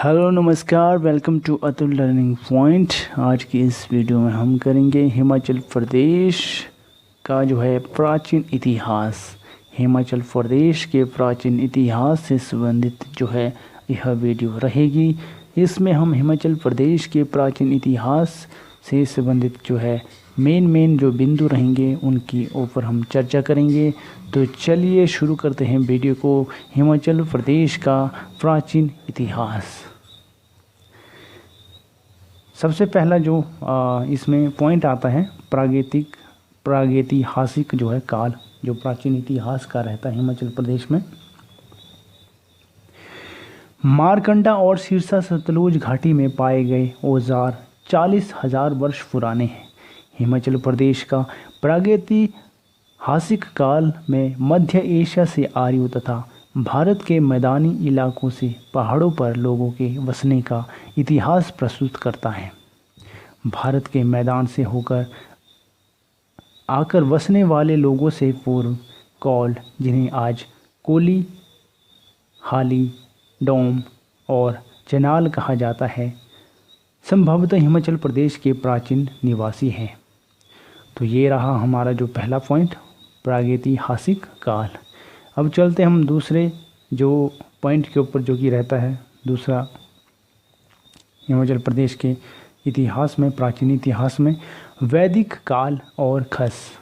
Hello नमस्कार, welcome to Atul learning point. आज की इस वीडियो में हम करेंगे हिमाचल प्रदेश का जो है प्राचीन इतिहास। हिमाचल प्रदेश के प्राचीन इतिहास से संबंधित जो है यह वीडियो रहेगी। इसमें हम हिमाचल प्रदेश के प्राचीन इतिहास से संबंधित जो है मेन जो बिंदु रहेंगे उनकी ऊपर हम चर्चा करेंगे। तो चलिए शुरू करते हैं वीडियो को। हिमाचल प्रदेश का प्राचीन इतिहास। सबसे पहला जो इसमें पॉइंट आता है प्रागैतिहासिक जो है काल, जो प्राचीन इतिहास का रहता है हिमाचल प्रदेश में। मारकंडा और सिरसा सतलुज घाटी में पाए गए औजार 40,000 वर्ष पुराने हैं। हिमाचल प्रदेश का प्रागैतिहासिक काल में मध्य एशिया से आर्यों तथा भारत के मैदानी इलाकों से पहाड़ों पर लोगों के बसने का इतिहास प्रस्तुत करता है। भारत के मैदान से होकर आकर बसने वाले लोगों से पूर्व कौल, जिन्हें आज कोली, हाली, डोम और चनाल कहा जाता है, संभवतः हिमाचल प्रदेश के प्राचीन निवासी हैं। तो ये रहा हमारा जो पहला पॉइंट, प्रागैतिहासिक काल। अब चलते हम दूसरे जो पॉइंट के ऊपर, जो कि रहता है दूसरा हिमाचल प्रदेश के इतिहास में, प्राचीन इतिहास में, वैदिक काल और खस।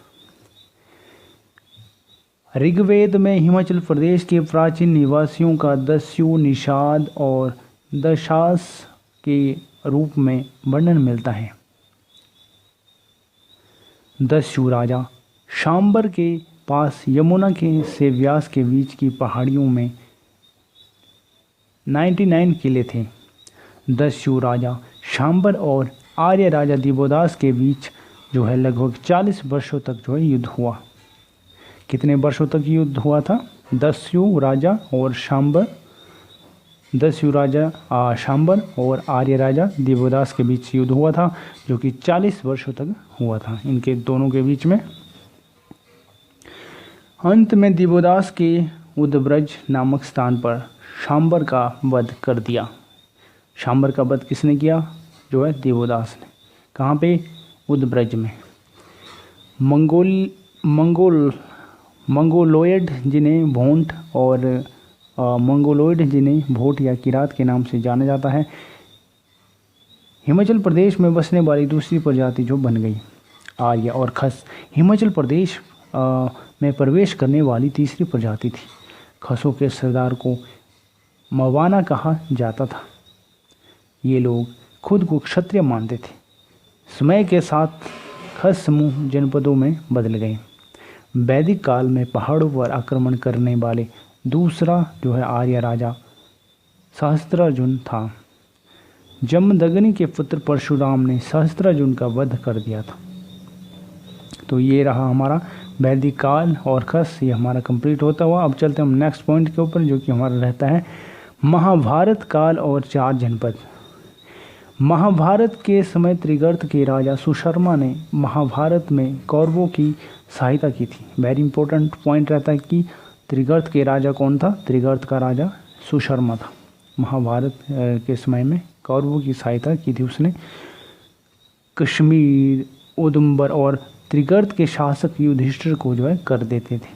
ऋग्वेद में हिमाचल प्रदेश के प्राचीन निवासियों का दस्यु, निषाद और दशास के रूप में वर्णन मिलता है। दस्यु राजा शांबर के पास यमुना के से व्यास के बीच की पहाड़ियों में 99 किले थे। दस्यु राजा शांबर और आर्य राजा दिवोदास के बीच जो है लगभग 40 वर्षों तक जो है युद्ध हुआ। कितने वर्षों तक युद्ध हुआ था? दस्यु राजा शांबर और आर्य राजा दिवोदास के बीच युद्ध हुआ था, जो कि 40 वर्षों तक हुआ था इनके दोनों के बीच में। अंत में दिवोदास के उदब्रज नामक स्थान पर शांबर का वध कर दिया। शांबर का वध किसने किया? जो है दिवोदास ने। कहाँ पे? उदब्रज में। मंगोलोइड जिन्हें भोट या किरात के नाम से जाना जाता है, हिमाचल प्रदेश में बसने वाली दूसरी प्रजाति जो बन गई। आर्य और खस हिमाचल प्रदेश में प्रवेश करने वाली तीसरी प्रजाति थी। खसों के सरदार को मवाना कहा जाता था। ये लोग खुद को क्षत्रिय मानते थे। समय के साथ खस समूह जनपदों में बदल गए। वैदिक काल में पहाड़ों पर आक्रमण करने वाले दूसरा जो है आर्य राजा सहस्त्रार्जुन था। जमदग्नि के पुत्र परशुराम ने सहस्त्रार्जुन का वध कर दिया था। तो ये रहा हमारा वैदिक काल और खस, ये हमारा कंप्लीट होता हुआ। अब चलते हैं हम नेक्स्ट पॉइंट के ऊपर, जो कि हमारा रहता है महाभारत काल और 4 जनपद। महाभारत के समय त्रिगर्त के राजा सुशर्मा ने महाभारत में कौरवों की सहायता की थी। वेरी इंपॉर्टेंट पॉइंट रहता है कि त्रिगर्त के राजा कौन था? त्रिगर्त का राजा सुशर्मा था। महाभारत के समय में कौरवों की सहायता की थी उसने। कश्मीर, उदुम्बर और त्रिगर्त के शासक युधिष्ठिर को जो है कर देते थे।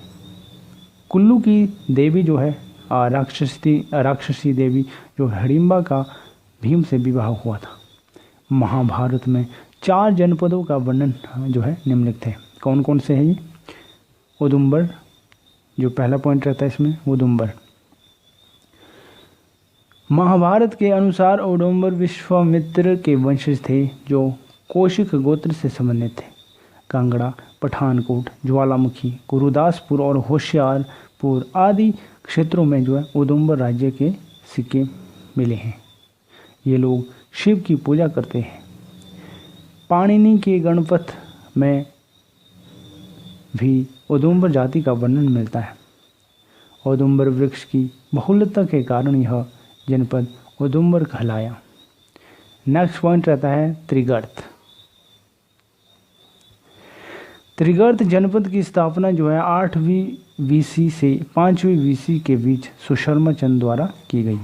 कुल्लू की देवी जो है राक्षसी देवी जो हिडिंबा का भीम से विवाह हुआ था। महाभारत में 4 जनपदों का वर्णन जो है निम्नलिखित है। कौन कौन से हैं ये? उदुम्बर, जो पहला पॉइंट रहता है इसमें, उदुम्बर। महाभारत के अनुसार उदुम्बर विश्वामित्र के वंशज थे, जो कौशिक गोत्र से संबंधित थे। कांगड़ा, पठानकोट, ज्वालामुखी, गुरुदासपुर और होशियारपुर आदि क्षेत्रों में जो है उदुम्बर राज्य के सिक्के मिले हैं। ये लोग शिव की पूजा करते हैं। पाणिनि के गणपथ में भी उदुम्बर जाति का वर्णन मिलता है। उदुम्बर वृक्ष की बहुलता के कारण यह जनपद उदुम्बर कहलाया। नेक्स्ट पॉइंट रहता है त्रिगर्त। त्रिगर्त जनपद की स्थापना जो है 8वीं BC से 5वीं BC के बीच सुशर्मा चंद द्वारा की गई।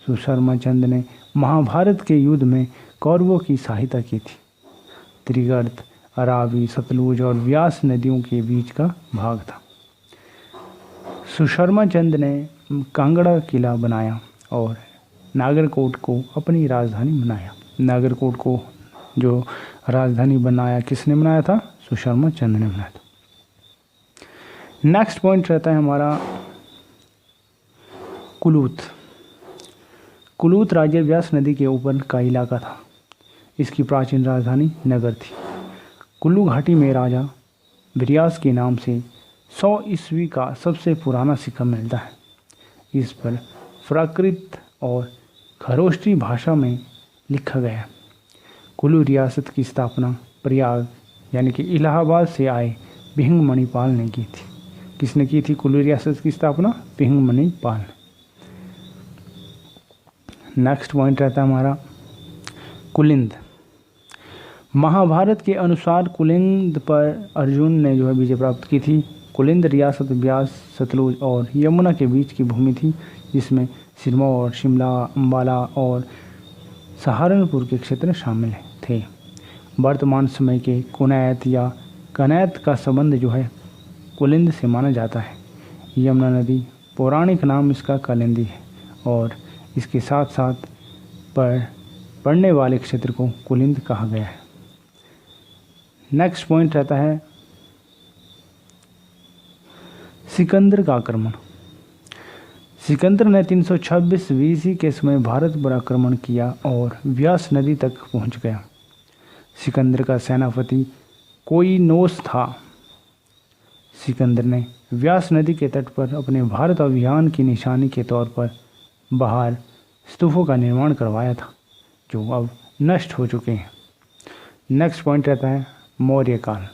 सुशर्मा चंद ने महाभारत के युद्ध में कौरवों की सहायता की थी। त्रिगर्त अरावी, सतलुज और व्यास नदियों के बीच का भाग था। सुशर्मा चंद ने कांगड़ा किला बनाया और नागरकोट को अपनी राजधानी बनाया। नागरकोट को जो राजधानी बनाया किसने बनाया था? सुशर्मा चंद ने बनाया था। नेक्स्ट पॉइंट रहता है हमारा कुलूत। कुलूत राज्य व्यास नदी के ऊपर का इलाका था। इसकी प्राचीन राजधानी नगर थी। कुल्लू घाटी में राजा ब्रियास के नाम से 100 ईस्वी का सबसे पुराना सिक्का मिलता है। इस पर प्राकृत और खरोष्टी भाषा में लिखा गया है। कुल्लू रियासत की स्थापना प्रयाग यानी कि इलाहाबाद से आए भिंग मणिपाल ने की थी। किसने की थी कुल्लू रियासत की स्थापना? भिंग मणिपाल ने। नेक्स्ट पॉइंट रहता है हमारा कुलिंद। महाभारत के अनुसार कुलिंद पर अर्जुन ने जो है विजय प्राप्त की थी। कुलिंद रियासत व्यास, सतलुज और यमुना के बीच की भूमि थी, जिसमें सिरमौर, शिमला, अम्बाला और सहारनपुर के क्षेत्र शामिल थे। वर्तमान समय के कुनैत या कनैत का संबंध जो है कुलिंद से माना जाता है। यमुना नदी पौराणिक नाम इसका कालिंदी है और इसके साथ साथ पड़ने वाले क्षेत्र को कुलिंद कहा गया है। नेक्स्ट पॉइंट रहता है सिकंदर का आक्रमण। सिकंदर ने 326 BC के समय भारत पर आक्रमण किया और व्यास नदी तक पहुंच गया। सिकंदर का सेनापति कोइनोस था। सिकंदर ने व्यास नदी के तट पर अपने भारत अभियान की निशानी के तौर पर बाहर स्तूपों का निर्माण करवाया था, जो अब नष्ट हो चुके हैं। नेक्स्ट पॉइंट रहता है मौर्य काल।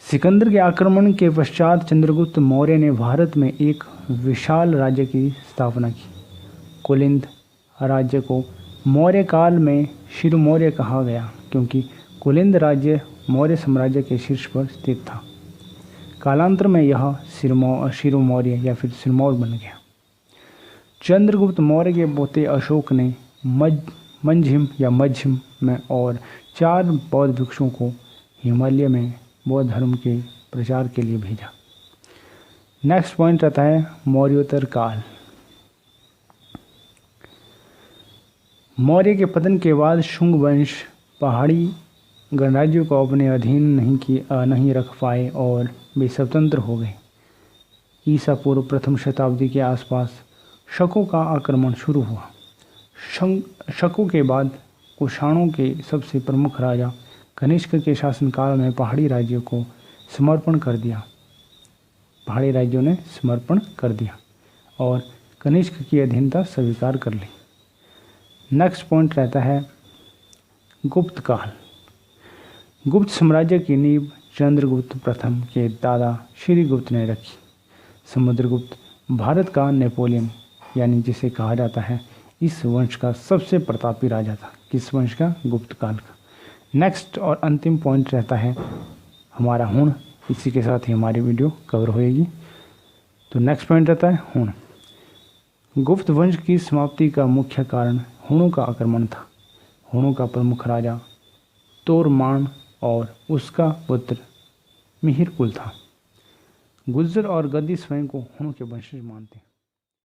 सिकंदर के आक्रमण के पश्चात चंद्रगुप्त मौर्य ने भारत में एक विशाल राज्य की स्थापना की। कुलिंद राज्य को मौर्य काल में शिरु मौर्य कहा गया, क्योंकि कुलिंद राज्य मौर्य साम्राज्य के शीर्ष पर स्थित था। कालांतर में यह शिरु मौर्य या फिर सिरमौर बन गया। चंद्रगुप्त मौर्य के पोते अशोक ने मझिम में और 4 बौद्ध भिक्षुओं को हिमालय में बौद्ध धर्म के प्रचार के लिए भेजा। नेक्स्ट पॉइंट रहता है मौर्योत्तर काल। मौर्य के पतन के बाद शुंग वंश पहाड़ी गणराज्यों को अपने अधीन नहीं रख पाए और वे स्वतंत्र हो गए। ईसा पूर्व प्रथम शताब्दी के आसपास शकों का आक्रमण शुरू हुआ। शकों के बाद कुषाणों के सबसे प्रमुख राजा कनिष्क के शासनकाल में पहाड़ी राज्यों ने समर्पण कर दिया और कनिष्क की अधीनता स्वीकार कर ली। नेक्स्ट पॉइंट रहता है गुप्त काल। गुप्त साम्राज्य की नींव चंद्रगुप्त प्रथम के दादा श्रीगुप्त ने रखी। समुद्रगुप्त भारत का नेपोलियन यानी जिसे कहा जाता है इस वंश का सबसे प्रतापी राजा था। किस वंश का? गुप्त काल का। नेक्स्ट और अंतिम पॉइंट रहता है हमारा हुण। इसी के साथ ही हमारी वीडियो कवर होएगी। तो नेक्स्ट पॉइंट रहता है हुण। गुप्त वंश की समाप्ति का मुख्य कारण हुणों का आक्रमण था। हुणों का प्रमुख राजा तोरमान और उसका पुत्र मिहिरकुल था। गुज्जर और गद्दी स्वयं को हुणों के वंशज मानते हैं।